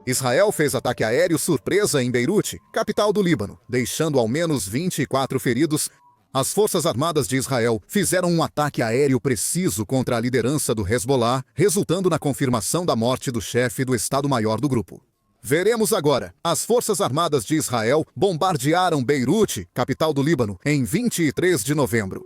Israel fez ataque aéreo surpresa em Beirute, capital do Líbano, deixando ao menos 24 feridos. As Forças Armadas de Israel fizeram um ataque aéreo preciso contra a liderança do Hezbollah, resultando na confirmação da morte do chefe do Estado-Maior do grupo. Veremos agora. As Forças Armadas de Israel bombardearam Beirute, capital do Líbano, em 23 de novembro.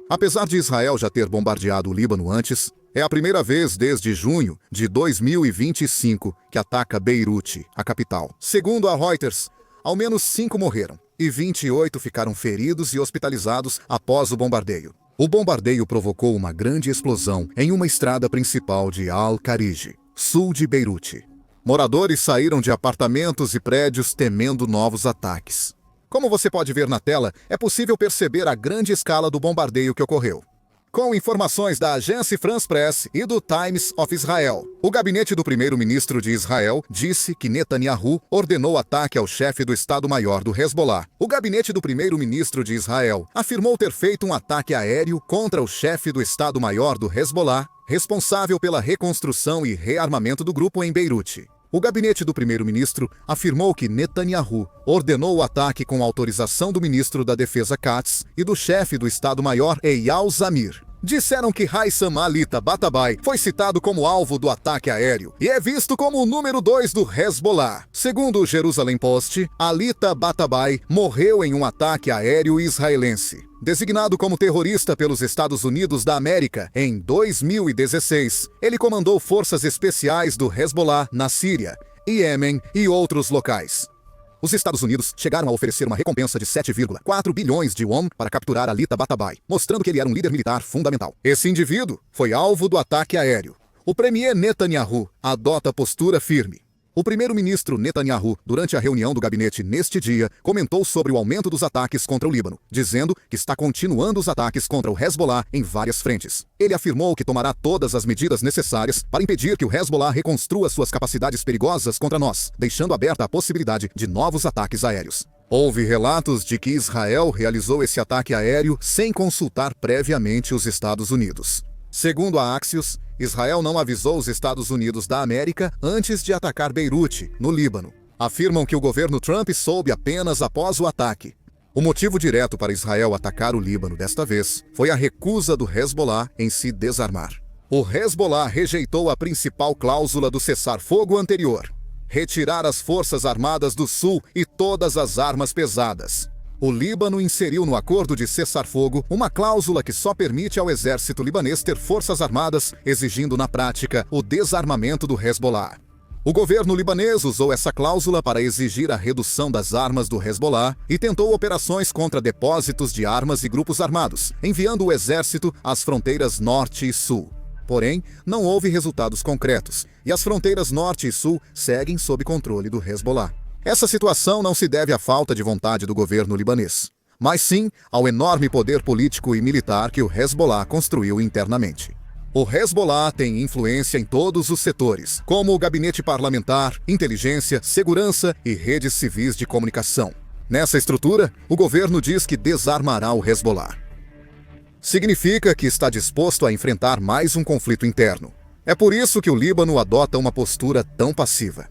Apesar de Israel já ter bombardeado o Líbano antes, é a primeira vez desde junho de 2025 que ataca Beirute, a capital. Segundo a Reuters, ao menos 5 morreram e 28 ficaram feridos e hospitalizados após o bombardeio. O bombardeio provocou uma grande explosão em uma estrada principal de Al-Kharij, sul de Beirute. Moradores saíram de apartamentos e prédios temendo novos ataques. Como você pode ver na tela, é possível perceber a grande escala do bombardeio que ocorreu. Com informações da agência France Press e do Times of Israel, o gabinete do primeiro-ministro de Israel disse que Netanyahu ordenou ataque ao chefe do Estado-Maior do Hezbollah. O gabinete do primeiro-ministro de Israel afirmou ter feito um ataque aéreo contra o chefe do Estado-Maior do Hezbollah, responsável pela reconstrução e rearmamento do grupo em Beirute. O gabinete do primeiro-ministro afirmou que Netanyahu ordenou o ataque com autorização do ministro da Defesa Katz e do chefe do Estado-Maior Eyal Zamir. Disseram que Haitham Ali Tabatabai foi citado como alvo do ataque aéreo e é visto como o número 2 do Hezbollah. Segundo o Jerusalem Post, Ali Tabatabai morreu em um ataque aéreo israelense. Designado como terrorista pelos Estados Unidos da América em 2016, ele comandou forças especiais do Hezbollah na Síria, Iêmen e outros locais. Os Estados Unidos chegaram a oferecer uma recompensa de 7,4 bilhões de won para capturar Ali Tabatabai, mostrando que ele era um líder militar fundamental. Esse indivíduo foi alvo do ataque aéreo. O premier Netanyahu adota postura firme. O primeiro-ministro Netanyahu, durante a reunião do gabinete neste dia, comentou sobre o aumento dos ataques contra o Líbano, dizendo que está continuando os ataques contra o Hezbollah em várias frentes. Ele afirmou que tomará todas as medidas necessárias para impedir que o Hezbollah reconstrua suas capacidades perigosas contra nós, deixando aberta a possibilidade de novos ataques aéreos. Houve relatos de que Israel realizou esse ataque aéreo sem consultar previamente os Estados Unidos. Segundo a Axios, Israel não avisou os Estados Unidos da América antes de atacar Beirute, no Líbano. Afirmam que o governo Trump soube apenas após o ataque. O motivo direto para Israel atacar o Líbano desta vez foi a recusa do Hezbollah em se desarmar. O Hezbollah rejeitou a principal cláusula do cessar-fogo anterior: retirar as forças armadas do sul e todas as armas pesadas. O Líbano inseriu no acordo de cessar-fogo uma cláusula que só permite ao exército libanês ter forças armadas, exigindo na prática o desarmamento do Hezbollah. O governo libanês usou essa cláusula para exigir a redução das armas do Hezbollah e tentou operações contra depósitos de armas e grupos armados, enviando o exército às fronteiras norte e sul. Porém, não houve resultados concretos, e as fronteiras norte e sul seguem sob controle do Hezbollah. Essa situação não se deve à falta de vontade do governo libanês, mas sim ao enorme poder político e militar que o Hezbollah construiu internamente. O Hezbollah tem influência em todos os setores, como o gabinete parlamentar, inteligência, segurança e redes civis de comunicação. Nessa estrutura, o governo diz que desarmará o Hezbollah. Significa que está disposto a enfrentar mais um conflito interno. É por isso que o Líbano adota uma postura tão passiva.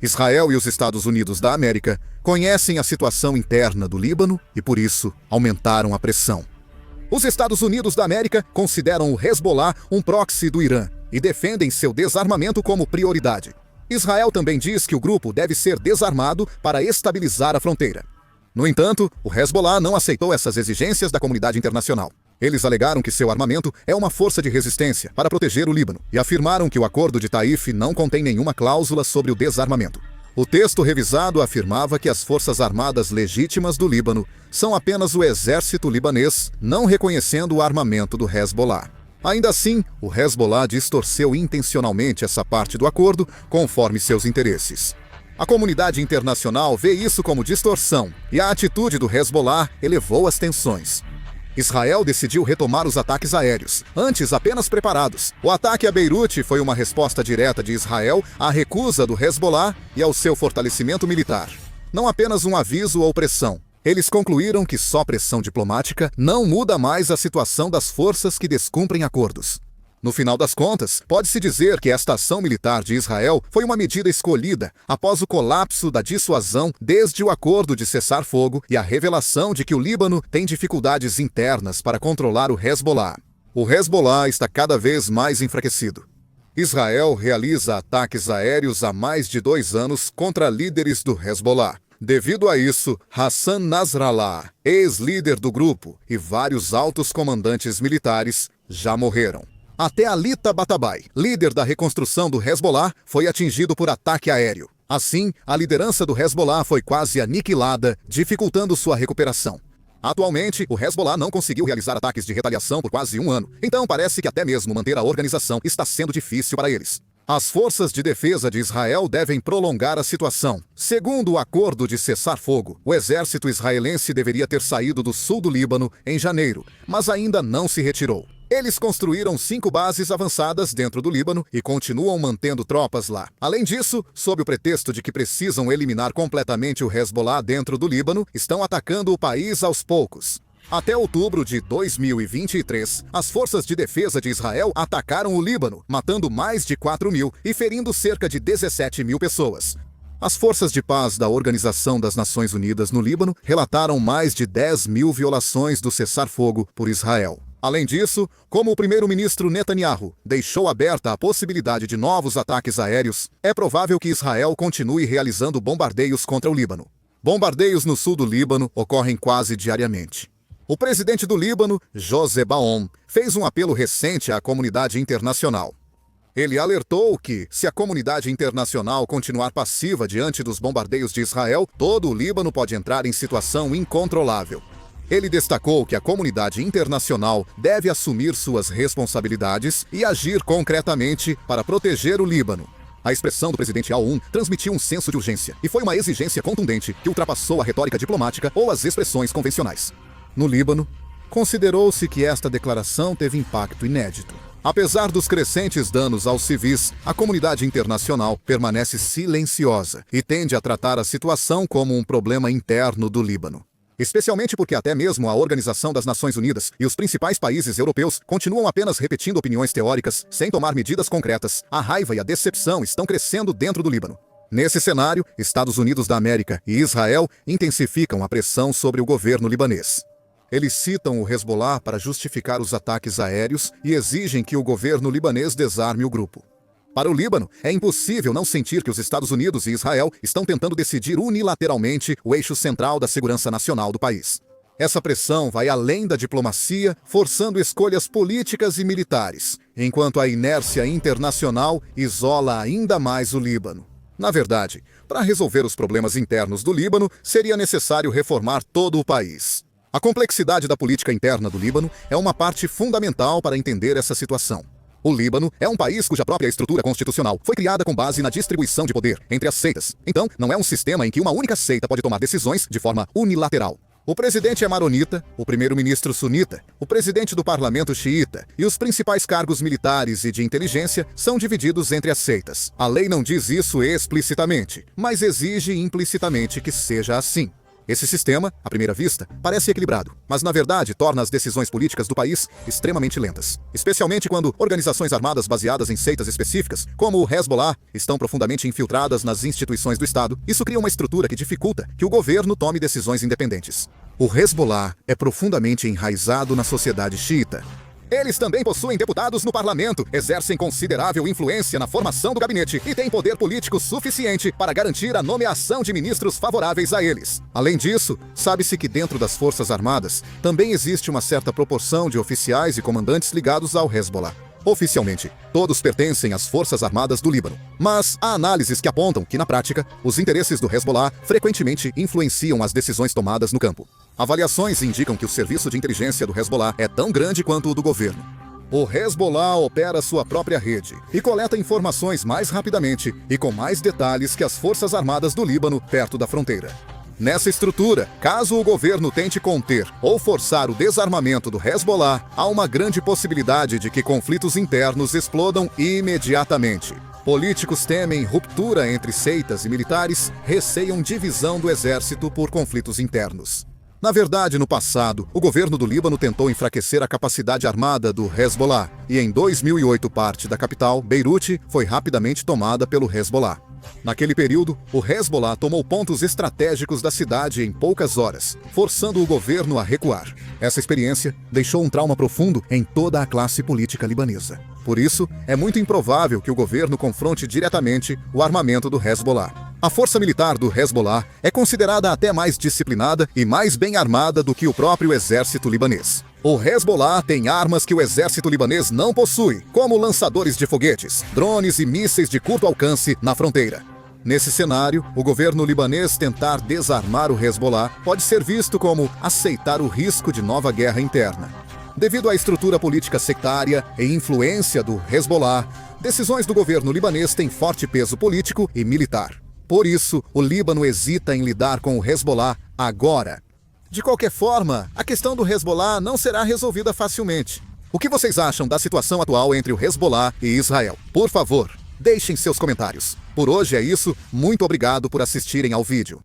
Israel e os Estados Unidos da América conhecem a situação interna do Líbano e, por isso, aumentaram a pressão. Os Estados Unidos da América consideram o Hezbollah um proxy do Irã e defendem seu desarmamento como prioridade. Israel também diz que o grupo deve ser desarmado para estabilizar a fronteira. No entanto, o Hezbollah não aceitou essas exigências da comunidade internacional. Eles alegaram que seu armamento é uma força de resistência para proteger o Líbano e afirmaram que o acordo de Taif não contém nenhuma cláusula sobre o desarmamento. O texto revisado afirmava que as forças armadas legítimas do Líbano são apenas o exército libanês, não reconhecendo o armamento do Hezbollah. Ainda assim, o Hezbollah distorceu intencionalmente essa parte do acordo conforme seus interesses. A comunidade internacional vê isso como distorção e a atitude do Hezbollah elevou as tensões. Israel decidiu retomar os ataques aéreos, antes apenas preparados. O ataque a Beirute foi uma resposta direta de Israel à recusa do Hezbollah e ao seu fortalecimento militar. Não apenas um aviso ou pressão. Eles concluíram que só pressão diplomática não muda mais a situação das forças que descumprem acordos. No final das contas, pode-se dizer que esta ação militar de Israel foi uma medida escolhida após o colapso da dissuasão desde o acordo de cessar-fogo e a revelação de que o Líbano tem dificuldades internas para controlar o Hezbollah. O Hezbollah está cada vez mais enfraquecido. Israel realiza ataques aéreos há mais de 2 anos contra líderes do Hezbollah. Devido a isso, Hassan Nasrallah, ex-líder do grupo, e vários altos comandantes militares já morreram. Até Ali Tabatabai, líder da reconstrução do Hezbollah, foi atingido por ataque aéreo. Assim, a liderança do Hezbollah foi quase aniquilada, dificultando sua recuperação. Atualmente, o Hezbollah não conseguiu realizar ataques de retaliação por quase 1 ano, então parece que até mesmo manter a organização está sendo difícil para eles. As forças de defesa de Israel devem prolongar a situação. Segundo o acordo de cessar-fogo, o exército israelense deveria ter saído do sul do Líbano em janeiro, mas ainda não se retirou. Eles construíram 5 bases avançadas dentro do Líbano e continuam mantendo tropas lá. Além disso, sob o pretexto de que precisam eliminar completamente o Hezbollah dentro do Líbano, estão atacando o país aos poucos. Até outubro de 2023, as forças de defesa de Israel atacaram o Líbano, matando mais de 4.000 e ferindo cerca de 17.000 pessoas. As forças de paz da Organização das Nações Unidas no Líbano relataram mais de 10.000 violações do cessar-fogo por Israel. Além disso, como o primeiro-ministro Netanyahu deixou aberta a possibilidade de novos ataques aéreos, é provável que Israel continue realizando bombardeios contra o Líbano. Bombardeios no sul do Líbano ocorrem quase diariamente. O presidente do Líbano, José Baom, fez um apelo recente à comunidade internacional. Ele alertou que, se a comunidade internacional continuar passiva diante dos bombardeios de Israel, todo o Líbano pode entrar em situação incontrolável. Ele destacou que a comunidade internacional deve assumir suas responsabilidades e agir concretamente para proteger o Líbano. A expressão do presidente Aoun transmitiu um senso de urgência e foi uma exigência contundente que ultrapassou a retórica diplomática ou as expressões convencionais. No Líbano, considerou-se que esta declaração teve impacto inédito. Apesar dos crescentes danos aos civis, a comunidade internacional permanece silenciosa e tende a tratar a situação como um problema interno do Líbano. Especialmente porque até mesmo a Organização das Nações Unidas e os principais países europeus continuam apenas repetindo opiniões teóricas, sem tomar medidas concretas. A raiva e a decepção estão crescendo dentro do Líbano. Nesse cenário, Estados Unidos da América e Israel intensificam a pressão sobre o governo libanês. Eles citam o Hezbollah para justificar os ataques aéreos e exigem que o governo libanês desarme o grupo. Para o Líbano, é impossível não sentir que os Estados Unidos e Israel estão tentando decidir unilateralmente o eixo central da segurança nacional do país. Essa pressão vai além da diplomacia, forçando escolhas políticas e militares, enquanto a inércia internacional isola ainda mais o Líbano. Na verdade, para resolver os problemas internos do Líbano, seria necessário reformar todo o país. A complexidade da política interna do Líbano é uma parte fundamental para entender essa situação. O Líbano é um país cuja própria estrutura constitucional foi criada com base na distribuição de poder entre as seitas. Então, não é um sistema em que uma única seita pode tomar decisões de forma unilateral. O presidente é maronita, o primeiro-ministro sunita, o presidente do parlamento xiita e os principais cargos militares e de inteligência são divididos entre as seitas. A lei não diz isso explicitamente, mas exige implicitamente que seja assim. Esse sistema, à primeira vista, parece equilibrado, mas na verdade torna as decisões políticas do país extremamente lentas. Especialmente quando organizações armadas baseadas em seitas específicas, como o Hezbollah, estão profundamente infiltradas nas instituições do Estado. Isso cria uma estrutura que dificulta que o governo tome decisões independentes. O Hezbollah é profundamente enraizado na sociedade xiita. Eles também possuem deputados no parlamento, exercem considerável influência na formação do gabinete e têm poder político suficiente para garantir a nomeação de ministros favoráveis a eles. Além disso, sabe-se que dentro das Forças Armadas também existe uma certa proporção de oficiais e comandantes ligados ao Hezbollah. Oficialmente, todos pertencem às Forças Armadas do Líbano. Mas há análises que apontam que, na prática, os interesses do Hezbollah frequentemente influenciam as decisões tomadas no campo. Avaliações indicam que o serviço de inteligência do Hezbollah é tão grande quanto o do governo. O Hezbollah opera sua própria rede e coleta informações mais rapidamente e com mais detalhes que as Forças Armadas do Líbano perto da fronteira. Nessa estrutura, caso o governo tente conter ou forçar o desarmamento do Hezbollah, há uma grande possibilidade de que conflitos internos explodam imediatamente. Políticos temem ruptura entre seitas e militares, receiam divisão do exército por conflitos internos. Na verdade, no passado, o governo do Líbano tentou enfraquecer a capacidade armada do Hezbollah, e em 2008 parte da capital, Beirute, foi rapidamente tomada pelo Hezbollah. Naquele período, o Hezbollah tomou pontos estratégicos da cidade em poucas horas, forçando o governo a recuar. Essa experiência deixou um trauma profundo em toda a classe política libanesa. Por isso, é muito improvável que o governo confronte diretamente o armamento do Hezbollah. A força militar do Hezbollah é considerada até mais disciplinada e mais bem armada do que o próprio exército libanês. O Hezbollah tem armas que o exército libanês não possui, como lançadores de foguetes, drones e mísseis de curto alcance na fronteira. Nesse cenário, o governo libanês tentar desarmar o Hezbollah pode ser visto como aceitar o risco de nova guerra interna. Devido à estrutura política sectária e influência do Hezbollah, decisões do governo libanês têm forte peso político e militar. Por isso, o Líbano hesita em lidar com o Hezbollah agora. De qualquer forma, a questão do Hezbollah não será resolvida facilmente. O que vocês acham da situação atual entre o Hezbollah e Israel? Por favor, deixem seus comentários. Por hoje é isso, muito obrigado por assistirem ao vídeo.